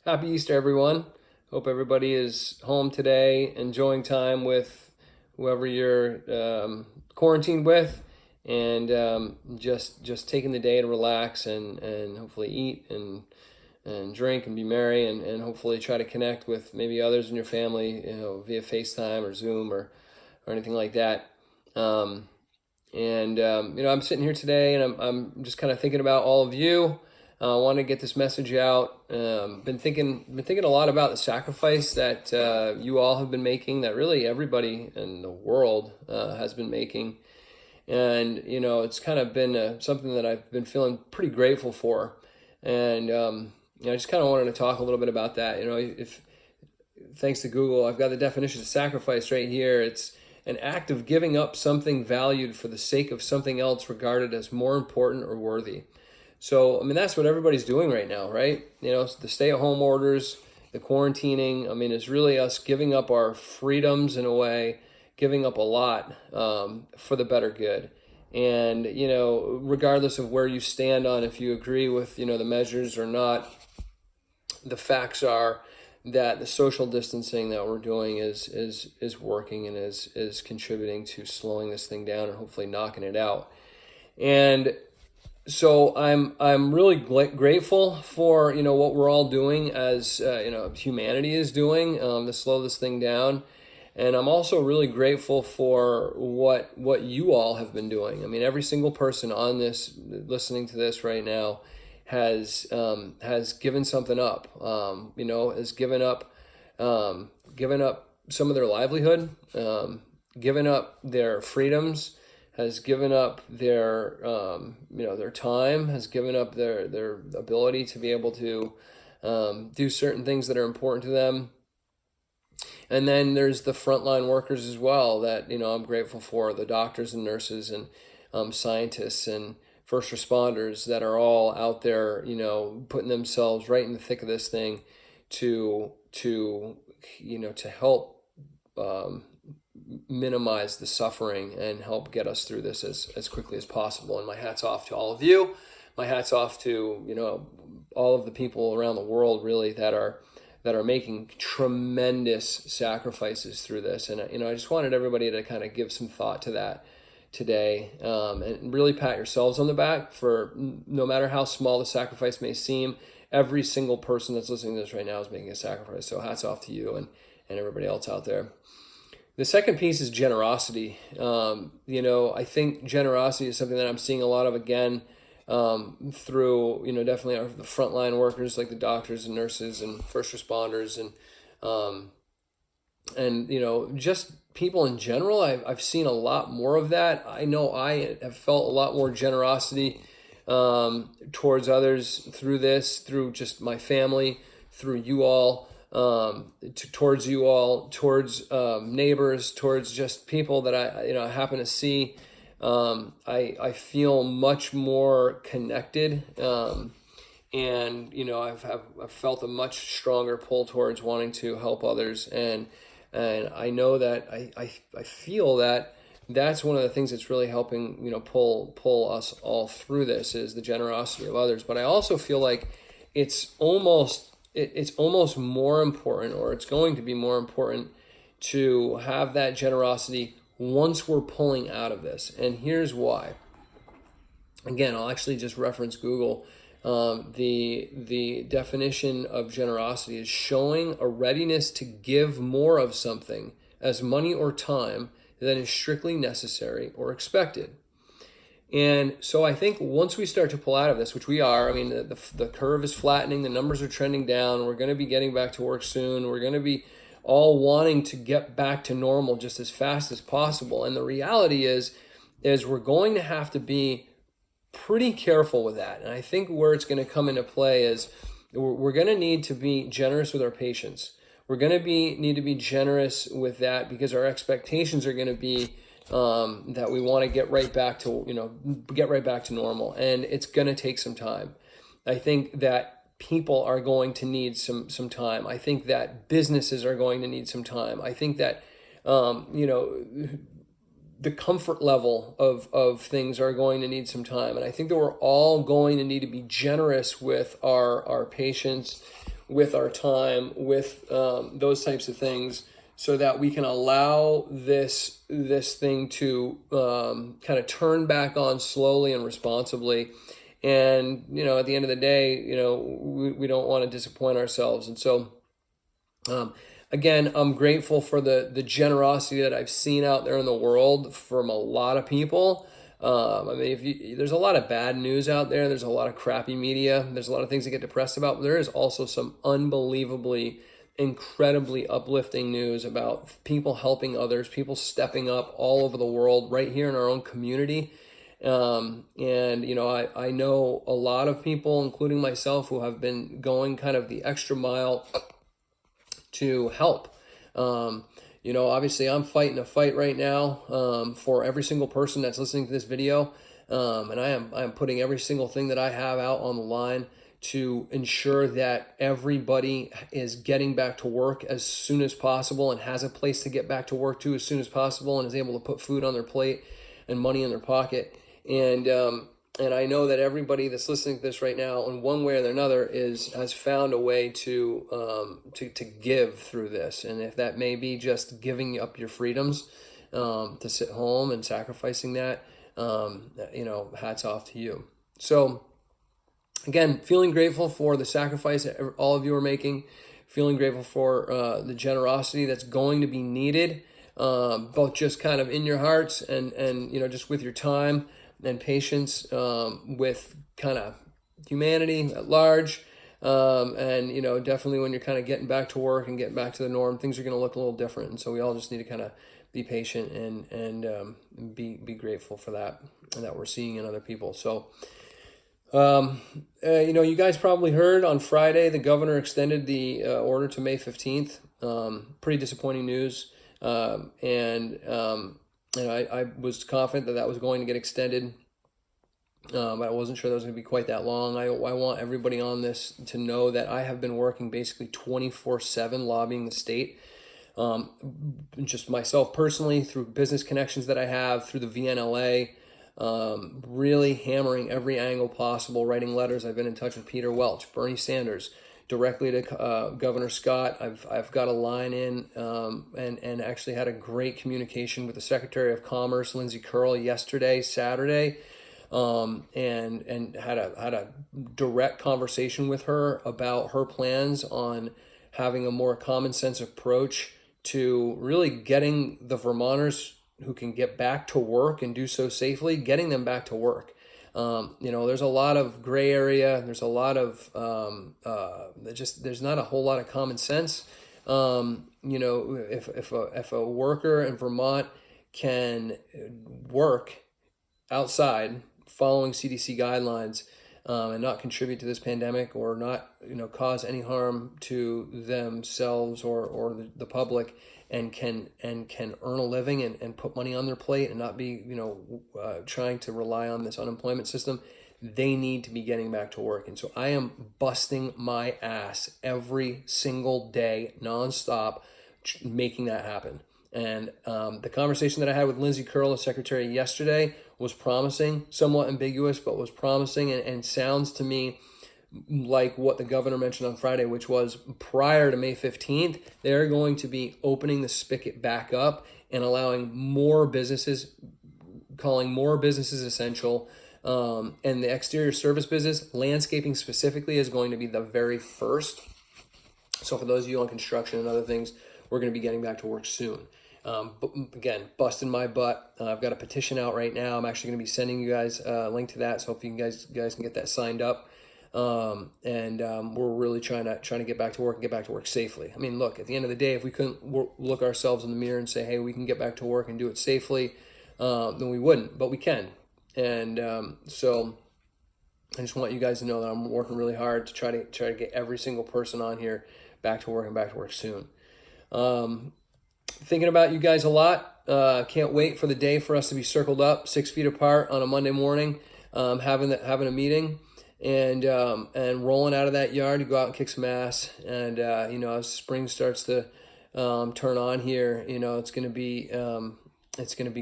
Happy Easter, everyone. Hope everybody is home today, enjoying time with whoever you're quarantined with, and just taking the day to relax and hopefully eat and drink and be merry and hopefully try to connect with maybe others in your family, via FaceTime or Zoom or anything like that. I'm sitting here today and I'm just kind of thinking about all of you. I want to get this message out. Been thinking a lot about the sacrifice that you all have been making, that really everybody in the world has been making, and it's kind of been something that I've been feeling pretty grateful for, and I just kind of wanted to talk a little bit about that. If thanks to Google, I've got the definition of sacrifice right here. It's an act of giving up something valued for the sake of something else regarded as more important or worthy. So, that's what everybody's doing right now, right? The stay-at-home orders, the quarantining, it's really us giving up our freedoms in a way, giving up a lot for the better good. And, regardless of where you stand on if you agree with, the measures or not, the facts are that the social distancing that we're doing is working and is contributing to slowing this thing down and hopefully knocking it out. And so I'm really grateful for what we're all doing as humanity is doing to slow this thing down, and I'm also really grateful for what you all have been doing. Every single person on this listening to this right now has given something up. Has given up some of their livelihood, given up their freedoms, has given up their their time, has given up their ability to be able to do certain things that are important to them. And then there's the frontline workers as well that I'm grateful for, the doctors and nurses and scientists and first responders that are all out there, putting themselves right in the thick of this thing to help minimize the suffering and help get us through this as quickly as possible. And my hat's off to all of you. My hat's off to all of the people around the world really that are making tremendous sacrifices through this. And I just wanted everybody to kind of give some thought to that today, and really pat yourselves on the back for, no matter how small the sacrifice may seem, every single person that's listening to this right now is making a sacrifice. So hats off to you and everybody else out there. The second piece is generosity. I think generosity is something that I'm seeing a lot of again through, definitely the frontline workers like the doctors and nurses and first responders and just people in general. I've seen a lot more of that. I know I have felt a lot more generosity towards others through this, through just my family, through you all. Towards you all, towards neighbors, towards just people that I happen to see. I feel much more connected, and I've felt a much stronger pull towards wanting to help others, and I know that I feel that that's one of the things that's really helping pull us all through this, is the generosity of others. But I also feel like it's almost more important, or it's going to be more important, to have that generosity once we're pulling out of this. And here's why. Again, I'll actually just reference Google. The definition of generosity is showing a readiness to give more of something as money or time than is strictly necessary or expected. And so I think once we start to pull out of this, which we are, the curve is flattening, the numbers are trending down, we're going to be getting back to work soon, we're going to be all wanting to get back to normal just as fast as possible. And the reality is we're going to have to be pretty careful with that. And I think where it's going to come into play is we're going to need to be generous with our patients. We're going to need to be generous with that, because our expectations are going to be that we want to get right back to normal, and it's going to take some time. I think that people are going to need some time. I think that businesses are going to need some time. I think that the comfort level of things are going to need some time, and I think that we're all going to need to be generous with our patients, with our time, with those types of things, so that we can allow this thing to kind of turn back on slowly and responsibly. And at the end of the day, we don't want to disappoint ourselves. And so again, I'm grateful for the generosity that I've seen out there in the world from a lot of people. I mean, there's a lot of bad news out there. There's a lot of crappy media. There's a lot of things to get depressed about. But there is also some unbelievably, incredibly uplifting news about people helping others, people stepping up all over the world, right here in our own community. And I know a lot of people, including myself, who have been going kind of the extra mile to help. Obviously I'm fighting a fight right now for every single person that's listening to this video. And I am putting every single thing that I have out on the line to ensure that everybody is getting back to work as soon as possible and has a place to get back to work to as soon as possible and is able to put food on their plate and money in their pocket. And I know that everybody that's listening to this right now, in one way or another, has found a way to give through this. And if that may be just giving up your freedoms to sit home and sacrificing that, hats off to you. So again, feeling grateful for the sacrifice that all of you are making, feeling grateful for the generosity that's going to be needed, both just kind of in your hearts and just with your time and patience with kind of humanity at large. Definitely when you're kind of getting back to work and getting back to the norm, things are going to look a little different. And so we all just need to kind of be patient and be grateful for that and that we're seeing in other people. So, you guys probably heard on Friday, the governor extended the order to May 15th. Pretty disappointing news. I was confident that was going to get extended. I wasn't sure that was going to be quite that long. I want everybody on this to know that I have been working basically 24/7 lobbying the state. Just myself personally, through business connections that I have, through the VNLA, really hammering every angle possible, writing letters. I've been in touch with Peter Welch, Bernie Sanders, directly to Governor Scott. I've got a line in and actually had a great communication with the Secretary of Commerce, Lindsey Curl, yesterday, Saturday, and had a direct conversation with her about her plans on having a more common sense approach to really getting the Vermonters who can get back to work and do so safely, getting them back to work. There's a lot of gray area. There's a lot of there's not a whole lot of common sense. If a worker in Vermont can work outside following CDC guidelines and not contribute to this pandemic or not cause any harm to themselves or the public, and can earn a living and put money on their plate and not be trying to rely on this unemployment system, they need to be getting back to work. And so I am busting my ass every single day nonstop making that happen. And the conversation that I had with Lindsey Curl, the secretary, yesterday was promising, somewhat ambiguous, but was promising, and sounds to me like what the governor mentioned on Friday, which was prior to May 15th, they're going to be opening the spigot back up and allowing more businesses, calling more businesses essential. And the exterior service business, landscaping specifically, is going to be the very first. So for those of you on construction and other things, we're going to be getting back to work soon. But again, busting my butt. I've got a petition out right now. I'm actually going to be sending you guys a link to that. So if you guys can get that signed up. We're really trying to get back to work and get back to work safely. I mean, look, at the end of the day, if we couldn't look ourselves in the mirror and say, hey, we can get back to work and do it safely, then we wouldn't, but we can. And so I just want you guys to know that I'm working really hard to try to get every single person on here back to work and back to work soon. Thinking about you guys a lot. Can't wait for the day for us to be circled up 6 feet apart on a Monday morning, having a meeting. And rolling out of that yard to go out and kick some ass. And as spring starts to turn on here, it's gonna be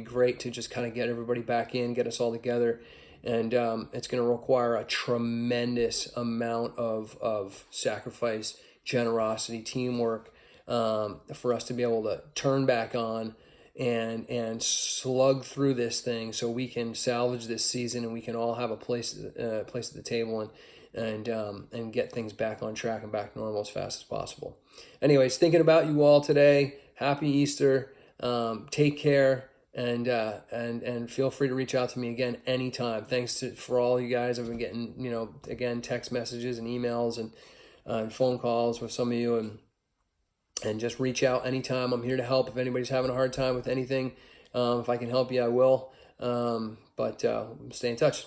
great to just kind of get everybody back in, get us all together, and it's gonna require a tremendous amount of sacrifice, generosity, teamwork, for us to be able to turn back on and slug through this thing so we can salvage this season and we can all have a place at the table and get things back on track and back normal as fast as possible. Anyways, thinking about you all today. Happy Easter. Take care. And feel free to reach out to me again anytime. Thanks for all you guys. I've been getting, again, text messages and emails and phone calls with some of you, and just reach out anytime. I'm here to help. If anybody's having a hard time with anything, if I can help you, I will. But stay in touch.